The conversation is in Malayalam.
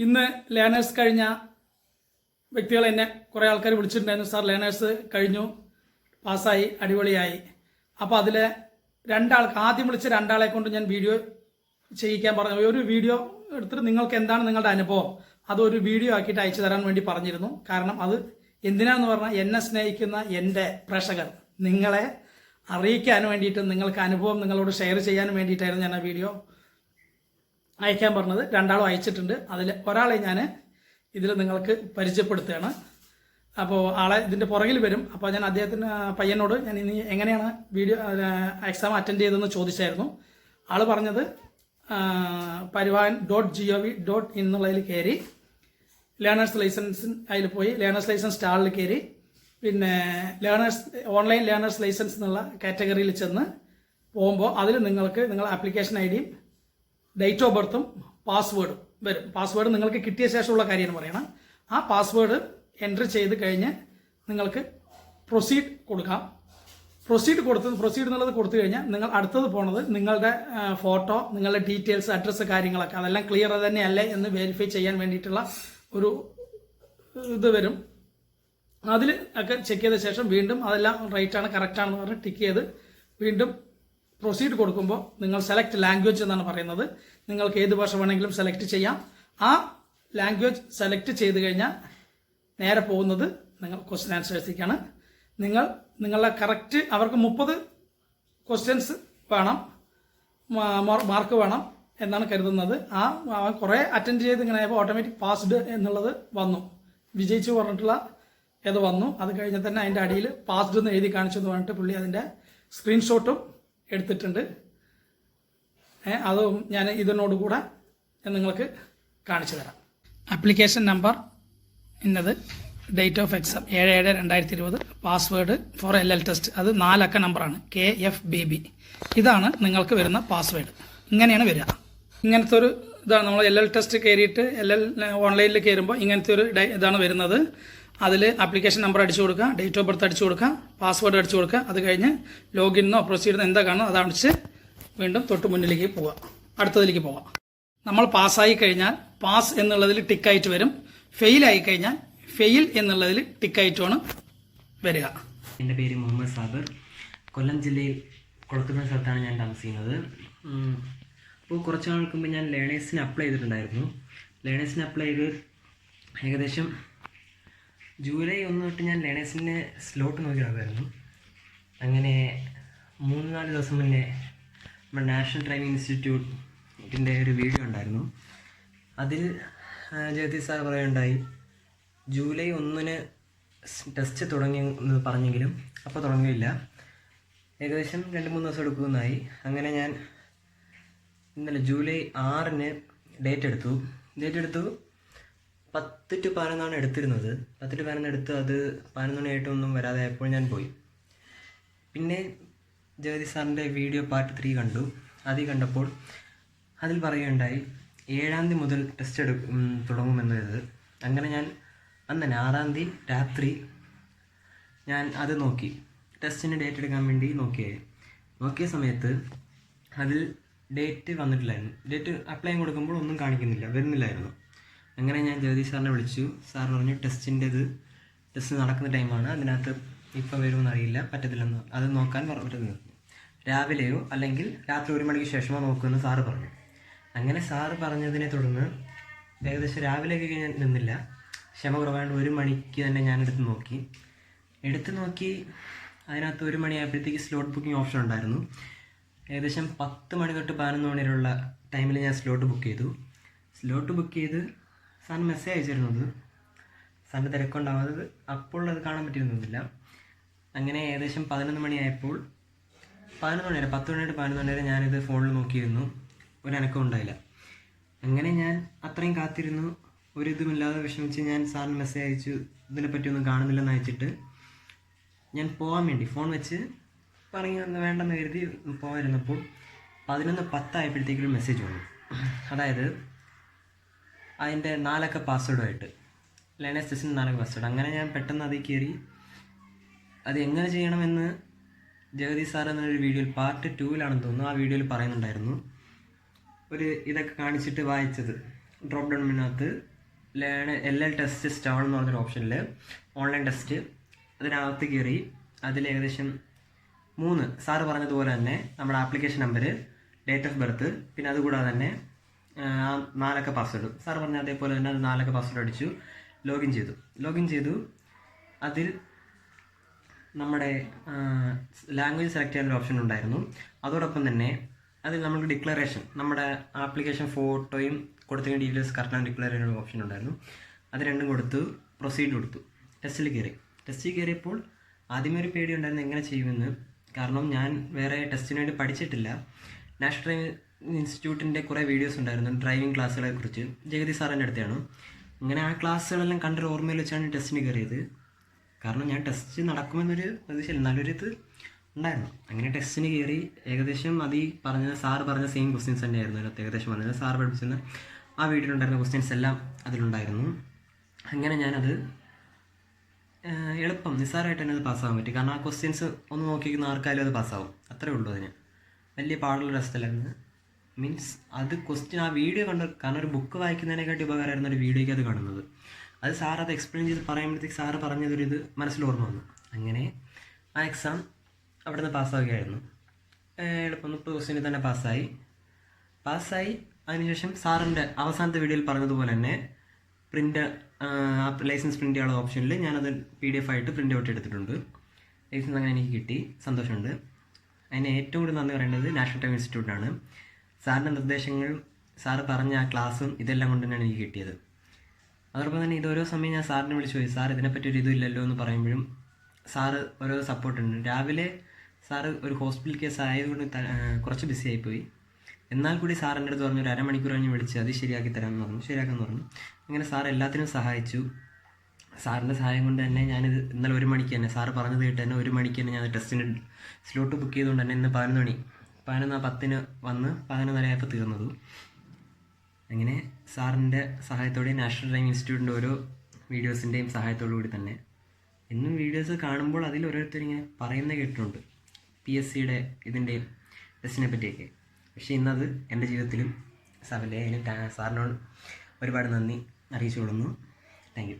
ഇന്ന് ലേണേഴ്സ് കഴിഞ്ഞ വ്യക്തികൾ എന്നെ കുറേ ആൾക്കാർ വിളിച്ചിട്ടുണ്ടായിരുന്നു. സാർ ലേണേഴ്സ് കഴിഞ്ഞു, പാസ്സായി, അടിപൊളിയായി. അപ്പോൾ അതിലെ ആദ്യം വിളിച്ച രണ്ടാളെ കൊണ്ട് ഞാൻ വീഡിയോ ചെയ്യിക്കാൻ പറഞ്ഞു. ഒരു വീഡിയോ എടുത്തിട്ട് നിങ്ങൾക്ക് എന്താണ് നിങ്ങളുടെ അനുഭവം അതൊരു വീഡിയോ ആക്കിയിട്ട് അയച്ചു തരാൻ വേണ്ടി പറഞ്ഞിരുന്നു. കാരണം അത് എന്തിനാന്ന് പറഞ്ഞാൽ എന്നെ സ്നേഹിക്കുന്ന എൻ്റെ പ്രേക്ഷകർ നിങ്ങളെ അറിയിക്കാൻ വേണ്ടിയിട്ട് നിങ്ങൾക്ക് അനുഭവം നിങ്ങളോട് ഷെയർ ചെയ്യാൻ വേണ്ടിയിട്ടായിരുന്നു ഞാൻ ആ വീഡിയോ അയക്കാൻ പറഞ്ഞത്. രണ്ടാളും അയച്ചിട്ടുണ്ട്. അതിൽ ഒരാളെ ഞാൻ ഇതിൽ നിങ്ങൾക്ക് പരിചയപ്പെടുത്തുകയാണ്. അപ്പോൾ ആളെ ഇതിൻ്റെ പുറകിൽ വരും. അപ്പോൾ ഞാൻ അദ്ദേഹത്തിന് പയ്യനോട് ഞാൻ ഇനി എങ്ങനെയാണ് വീഡിയോ എക്സാം അറ്റൻഡ് ചെയ്തതെന്ന് ചോദിച്ചായിരുന്നു. ആൾ പറഞ്ഞത് പരിവാഹൻ.gov.in എന്നുള്ളതിൽ കയറി ലേണേഴ്സ് ലൈസൻസ് അതിൽ പോയി ലേണേഴ്സ് ലൈസൻസ് സ്റ്റാളിൽ കയറി പിന്നെ ഓൺലൈൻ ലേണേഴ്സ് ലൈസൻസ് എന്നുള്ള കാറ്റഗറിയിൽ ചെന്ന് പോകുമ്പോൾ അതിൽ നിങ്ങൾക്ക് നിങ്ങളുടെ ആപ്ലിക്കേഷൻ ഐ ഡിയും ഡേറ്റ് ഓഫ് ബർത്തും പാസ്വേഡും വരും. പാസ്വേഡ് നിങ്ങൾക്ക് കിട്ടിയ ശേഷമുള്ള കാര്യമാണ് പറയണം. ആ പാസ്വേഡ് എൻട്രി ചെയ്ത് കഴിഞ്ഞ് നിങ്ങൾക്ക് പ്രൊസീഡ് കൊടുക്കാം. പ്രൊസീഡ് എന്നുള്ളത് കൊടുത്തു കഴിഞ്ഞാൽ നിങ്ങൾ അടുത്തത് പോണത് നിങ്ങളുടെ ഫോട്ടോ, നിങ്ങളുടെ ഡീറ്റെയിൽസ്, അഡ്രസ്സ്, കാര്യങ്ങളൊക്കെ അതെല്ലാം ക്ലിയർ തന്നെയല്ലേ എന്ന് വെരിഫൈ ചെയ്യാൻ വേണ്ടിയിട്ടുള്ള ഒരു ഇത് വരും. അതിൽ ഒക്കെ ചെക്ക് ചെയ്ത ശേഷം വീണ്ടും അതെല്ലാം റൈറ്റ് ആണ്, കറക്റ്റ് ആണെന്ന് പറഞ്ഞ് ടിക്ക് ചെയ്ത് വീണ്ടും പ്രൊസീഡ് കൊടുക്കുമ്പോൾ നിങ്ങൾ സെലക്ട് ലാംഗ്വേജ് എന്നാണ് പറയുന്നത്. നിങ്ങൾക്ക് ഏത് ഭാഷ വേണമെങ്കിലും സെലക്ട് ചെയ്യാം. ആ ലാംഗ്വേജ് സെലക്ട് ചെയ്ത് കഴിഞ്ഞാൽ നേരെ പോകുന്നത് നിങ്ങൾ ക്വസ്റ്റ്യൻ ആൻസേഴ്സിലേക്കാണ്. നിങ്ങളുടെ കറക്റ്റ് അവർക്ക് 30 ക്വസ്റ്റ്യൻസ് വേണം, മാർക്ക് വേണം എന്നാണ് കരുതുന്നത്. കുറേ അറ്റൻഡ് ചെയ്ത് ഇങ്ങനെ ഓട്ടോമാറ്റിക് പാസ്ഡ് എന്നുള്ളത് വന്നു, വിജയിച്ചു പറഞ്ഞിട്ടുള്ള ഇത് വന്നു. അത് കഴിഞ്ഞാൽ തന്നെ അതിൻ്റെ അടിയിൽ പാസ്ഡ് എന്ന് എഴുതി കാണിച്ചു എന്ന് പറഞ്ഞിട്ട് പുള്ളി അതിൻ്റെ സ്ക്രീൻഷോട്ടും എടുത്തിട്ടുണ്ട്. അതും ഞാൻ ഇതിനോടുകൂടെ നിങ്ങൾക്ക് കാണിച്ചു തരാം. ആപ്ലിക്കേഷൻ നമ്പർ ഇന്നത്, date of exam 7/7/2020, password for LL test, അത് 4 അക്ക നമ്പറാണ്, KFBB. ഇതാണ് നിങ്ങൾക്ക് വരുന്ന പാസ്വേഡ്. ഇങ്ങനെയാണ് വരിക. ഇങ്ങനത്തെ ഒരു ഇതാണ് നമ്മൾ LL ടെസ്റ്റ് കയറിയിട്ട് ഓൺലൈനിൽ കയറുമ്പോൾ ഇങ്ങനത്തെ ഒരു ഇതാണ് വരുന്നത്. അതിൽ ആപ്ലിക്കേഷൻ നമ്പർ അടിച്ചു കൊടുക്കുക, ഡേറ്റ് ഓഫ് ബർത്ത് അടിച്ചു കൊടുക്കുക, പാസ്വേഡ് അടിച്ചു കൊടുക്കുക. അത് കഴിഞ്ഞ് ലോഗിനോ പ്രൊസീഡിനോ എന്താ കാണുന്നത് അതടിച്ച് വീണ്ടും തൊട്ട് മുന്നിലേക്ക് പോവുക, അടുത്തതിലേക്ക് പോവാം. നമ്മൾ പാസ്സായി കഴിഞ്ഞാൽ പാസ് എന്നുള്ളതിൽ ടിക്കായിട്ട് വരും. ഫെയിൽ ആയി കഴിഞ്ഞാൽ ഫെയിൽ എന്നുള്ളതിൽ ടിക്കായിട്ടുമാണ് വരിക. എൻ്റെ പേര് മുഹമ്മദ് സാബിർ. കൊല്ലം ജില്ലയിൽ കൊളത്തുപുഴ സ്ഥലത്താണ് ഞാൻ താമസിക്കുന്നത്. അപ്പോൾ കുറച്ച് നാൾക്ക് മുമ്പ് ഞാൻ ലേണേഴ്സിന് അപ്ലൈ ചെയ്തിട്ടുണ്ടായിരുന്നു. ലേണേഴ്സിന് അപ്ലൈ ചെയ്ത് ഏകദേശം ജൂലൈ 1 തൊട്ട് ഞാൻ ലേണേഴ്സിൻ്റെ സ്ലോട്ട് നോക്കി നടക്കുമായിരുന്നു. അങ്ങനെ 3-4 ദിവസം മുന്നേ നമ്മുടെ നാഷണൽ ഡ്രൈവിംഗ് ഇൻസ്റ്റിറ്റ്യൂട്ടിൻ്റെ ഒരു വീഡിയോ ഉണ്ടായിരുന്നു. അതിൽ ജഗതി സാർ പറയുകയുണ്ടായി, ജൂലൈ 1 ടെസ്റ്റ് തുടങ്ങി എന്ന് പറഞ്ഞെങ്കിലും അപ്പോൾ തുടങ്ങിയില്ല, ഏകദേശം 2-3 ദിവസം എടുക്കുമെന്നായി. അങ്ങനെ ഞാൻ ഇന്നലെ ജൂലൈ 6 ഡേറ്റ് എടുത്തു. 10 to 11 എടുത്തിരുന്നത്. 10 to 11 എടുത്ത് അത് 11 മണിയായിട്ടൊന്നും വരാതെ ആയപ്പോൾ ഞാൻ പോയി. പിന്നെ ജഗതി സാറിൻ്റെ വീഡിയോ പാർട്ട് 3 കണ്ടു. അതിൽ കണ്ടപ്പോൾ അതിൽ പറയുകയുണ്ടായി 7-ാം തീയതി മുതൽ ടെസ്റ്റ് തുടങ്ങുമെന്നത്. അങ്ങനെ ഞാൻ അന്ന് 6-ാം തീയതി രാത്രി ഞാൻ അത് നോക്കി, ടെസ്റ്റിന് ഡേറ്റ് എടുക്കാൻ വേണ്ടി നോക്കിയ സമയത്ത് അതിൽ ഡേറ്റ് വന്നിട്ടില്ലായിരുന്നു. ഡേറ്റ് അപ്ലൈ കൊടുക്കുമ്പോൾ ഒന്നും വരുന്നില്ലായിരുന്നു. അങ്ങനെ ഞാൻ ജഗതി സാറിനെ വിളിച്ചു. സാർ പറഞ്ഞു ടെസ്റ്റ് നടക്കുന്ന ടൈമാണ്, അതിനകത്ത് ഇപ്പം വരുമെന്ന് അറിയില്ല, പറ്റത്തില്ലെന്ന്, അത് നോക്കാൻ പറഞ്ഞിട്ട് രാവിലെയോ അല്ലെങ്കിൽ രാത്രി 1 മണിക്ക് ശേഷമോ നോക്കുമെന്ന് സാറ് പറഞ്ഞു. അങ്ങനെ സാറ് പറഞ്ഞതിനെ തുടർന്ന് ഏകദേശം രാവിലെയൊക്കെ ഞാൻ നിന്നില്ല, ക്ഷമ കുറവാണ്ട് 1 മണിക്ക് തന്നെ ഞാൻ എടുത്ത് നോക്കി. അതിനകത്ത് 1 മണിയായപ്പോഴത്തേക്ക് സ്ലോട്ട് ബുക്കിംഗ് ഓപ്ഷൻ ഉണ്ടായിരുന്നു. ഏകദേശം 10 മണി തൊട്ട് 11 മണി വരെയുള്ള ടൈമിൽ ഞാൻ സ്ലോട്ട് ബുക്ക് ചെയ്ത് സാറിന് മെസ്സേജ് അയച്ചിരുന്നത്. സാറിൻ്റെ തിരക്കുണ്ടാവാതെ അപ്പോൾ അത് കാണാൻ പറ്റിയിരുന്നില്ല. അങ്ങനെ ഏകദേശം 11 മണിയായപ്പോൾ 10 മണി തൊട്ട് 11 വരെ ഞാനിത് ഫോണിൽ നോക്കിയിരുന്നു. ഒരനക്കം ഉണ്ടായില്ല. അങ്ങനെ ഞാൻ അത്രയും കാത്തിരുന്നു. ഒരിതുമില്ലാതെ വിഷമിച്ച് ഞാൻ സാറിന് മെസ്സേജ് അയച്ചു, ഇതിനെപ്പറ്റിയൊന്നും കാണുന്നില്ലെന്ന് അയച്ചിട്ട് ഞാൻ പോകാൻ വേണ്ടി ഫോൺ വെച്ച് വേണ്ടെന്ന് കരുതി പോയിരുന്നപ്പോൾ 11:10 ആയപ്പോഴത്തേക്കൊരു മെസ്സേജ് വന്നു. അതായത് അതിൻ്റെ 4 അക്ക പാസ്വേഡുമായിട്ട്, ലേണേഴ്സ് ടെസ്റ്റിന് 4 അക്ക പാസ്വേഡ്. അങ്ങനെ ഞാൻ പെട്ടെന്ന് അതിൽ കയറി അത് എങ്ങനെ ചെയ്യണമെന്ന് ജഗതി സാർ എന്നൊരു വീഡിയോയിൽ പാർട്ട് 2-ലാണെന്ന് തോന്നുന്നു, ആ വീഡിയോയിൽ പറയുന്നുണ്ടായിരുന്നു. ഇതൊക്കെ കാണിച്ചിട്ട് വായിച്ചത് ഡ്രോപ്പ് ഡൗൺ മെനുവിനകത്ത് LL ടെസ്റ്റ് സ്റ്റാൾ എന്ന് പറഞ്ഞൊരു ഓപ്ഷനിൽ ഓൺലൈൻ ടെസ്റ്റ് അതിനകത്ത് കയറി അതിൽ ഏകദേശം 3 സാറ് പറഞ്ഞതുപോലെ തന്നെ നമ്മുടെ application number, date of birth, പിന്നെ അതുകൂടാതെ തന്നെ 4 പാസ്വേഡ് സാർ പറഞ്ഞ അതേപോലെ തന്നെ അത് 4 പാസ്വേഡ് അടിച്ചു ലോഗിൻ ചെയ്തു. അതിൽ നമ്മുടെ ലാംഗ്വേജ് സെലക്ട് ചെയ്യാനൊരു ഓപ്ഷൻ ഉണ്ടായിരുന്നു. അതോടൊപ്പം തന്നെ അതിൽ നമുക്ക് ഡിക്ലറേഷൻ, നമ്മുടെ ആപ്ലിക്കേഷൻ ഫോട്ടോയും കൊടുത്തതിന് ഡീറ്റെയിൽസ് കറക്റ്റാണ് ഡിക്ലെയർ ചെയ്യാനൊരു ഓപ്ഷൻ ഉണ്ടായിരുന്നു. അത് രണ്ടും കൊടുത്തു, പ്രൊസീഡ് കൊടുത്തു. ടെസ്റ്റിൽ കയറിയപ്പോൾ ആദ്യമേ ഒരു പേടി ഉണ്ടായിരുന്നു എങ്ങനെ ചെയ്യുമെന്ന്. കാരണം ഞാൻ വേറെ ടെസ്റ്റിന് വേണ്ടി പഠിച്ചിട്ടില്ല. നാഷണൽ ഡ്രൈവിംഗ് ഇൻസ്റ്റിറ്റ്യൂട്ടിൻ്റെ കുറേ വീഡിയോസ് ഉണ്ടായിരുന്നു ഡ്രൈവിംഗ് ക്ലാസ്സുകളെ കുറിച്ച്. ജഗതി സാറിൻ്റെ അടുത്താണ്. അങ്ങനെ ആ ക്ലാസ്സുകളെല്ലാം കണ്ടൊരു ഓർമ്മയിൽ വെച്ചാണ് ടെസ്റ്റിന് കയറിയത്. കാരണം ഞാൻ ടെസ്റ്റ് നടക്കുമെന്നൊരു പ്രതീക്ഷയില്ല, നല്ലൊരു ഇത് ഉണ്ടായിരുന്നു. അങ്ങനെ ടെസ്റ്റിന് കയറി. ഏകദേശം സാറ് പറഞ്ഞ സെയിം ക്വസ്റ്റ്യൻസ് തന്നെയായിരുന്നു അതിനകത്ത് ഏകദേശം വന്നത്. സാറ് പഠിപ്പിച്ചെന്ന് ആ വീഡിയോയിലുണ്ടായിരുന്ന ക്വസ്റ്റ്യൻസ് എല്ലാം അതിലുണ്ടായിരുന്നു. അങ്ങനെ ഞാനത് എളുപ്പം നിസ്സാരമായിട്ട് തന്നെ അത് പാസ്സാകാൻ പറ്റി. കാരണം ആ ക്വസ്റ്റ്യൻസ് ഒന്ന് നോക്കിക്കുന്ന ആർക്കായാലും അത് പാസ്സാവും, അത്രേ ഉള്ളൂ. അതിന് വലിയ പാടുള്ള ടെസ്റ്റല്ലായിരുന്നു. മീൻസ് അത് ക്വസ്റ്റ്യൻ ആ വീഡിയോ കാരണം ഒരു ബുക്ക് വായിക്കുന്നതിനെക്കാട്ടി ഉപകാരമായിരുന്നു ഒരു വീഡിയോയ്ക്ക് അത് കാണുന്നത്. അത് സാർ അത് എക്സ്പ്ലെയിൻ ചെയ്ത് പറയുമ്പോഴത്തേക്ക് സാറ് പറഞ്ഞതൊരിത് മനസ്സിൽ ഓർമ്മ വന്നു. അങ്ങനെ ആ എക്സാം അവിടെ നിന്ന് പാസ്സാവുകയായിരുന്നു. എളുപ്പം 30 ക്വസ്റ്റ്യനിൽ തന്നെ പാസ്സായി. അതിനുശേഷം സാറിൻ്റെ അവസാനത്തെ വീഡിയോയിൽ പറഞ്ഞതുപോലെ തന്നെ ലൈസൻസ് പ്രിൻ്റ് ചെയ്യാനുള്ള ഓപ്ഷനിൽ ഞാനത് PDF ആയിട്ട് പ്രിൻ്റ് ഔട്ട് എടുത്തിട്ടുണ്ട്. ലൈസൻസ് അങ്ങനെ എനിക്ക് കിട്ടി, സന്തോഷമുണ്ട്. അതിന് ഏറ്റവും കൂടുതൽ നന്ദി പറയേണ്ടത് നാഷണൽ ഡ്രൈവിംഗ് ഇൻസ്റ്റിറ്റ്യൂട്ടാണ്. സാറിൻ്റെ നിർദ്ദേശങ്ങൾ, സാറ് പറഞ്ഞ ആ ക്ലാസ്സും ഇതെല്ലാം കൊണ്ട് തന്നെയാണ് എനിക്ക് കിട്ടിയത്. അതോടൊപ്പം തന്നെ ഓരോ സമയം ഞാൻ സാറിനെ വിളിച്ച് പോയി, സാർ ഇതിനെപ്പറ്റി ഒരു ഇതുമില്ലല്ലോ എന്ന് പറയുമ്പോഴും സാറ് ഓരോ സപ്പോർട്ടുണ്ട്. രാവിലെ സാറ് ഒരു ഹോസ്പിറ്റൽ കേസ് ആയതുകൊണ്ട് കുറച്ച് ബിസി ആയിപ്പോയി. എന്നാൽ കൂടി സാർ എൻ്റെ അടുത്ത് പറഞ്ഞു ഒരു അരമണിക്കൂർ കഴിഞ്ഞ് വിളിച്ച് അത് ശരിയാക്കാമെന്ന് പറഞ്ഞു. അങ്ങനെ സാർ എല്ലാത്തിനും സഹായിച്ചു. സാറിൻ്റെ സഹായം കൊണ്ട് തന്നെ ഞാനിത് ഇന്നലെ 1 മണിക്ക് തന്നെ സാറ് പറഞ്ഞത് കേട്ട് തന്നെ 1 മണിക്ക് തന്നെ ഞാൻ ടെസ്റ്റിന് സ്ലോട്ട് ബുക്ക് ചെയ്തുകൊണ്ട് തന്നെ ഇന്ന് 11:10 വന്ന് 11:30 ആയപ്പോൾ തീർന്നതു. അങ്ങനെ സാറിൻ്റെ സഹായത്തോടെ നാഷണൽ ഡ്രൈവിംഗ് ഇൻസ്റ്റിറ്റ്യൂട്ടിൻ്റെ ഓരോ വീഡിയോസിൻ്റെയും സഹായത്തോടു കൂടി തന്നെ എന്നും വീഡിയോസ് കാണുമ്പോൾ അതിൽ ഓരോരുത്തരിങ്ങനെ പറയുന്നത് കേട്ടിട്ടുണ്ട് PSCയുടെ ഇതിൻ്റെയും ടെസ്റ്റിനെ പറ്റിയൊക്കെ. പക്ഷേ ഇന്നത് എൻ്റെ ജീവിതത്തിലും സാറിനോട് ഒരുപാട് നന്ദി അറിയിച്ചു കൊള്ളുന്നു. Thank you.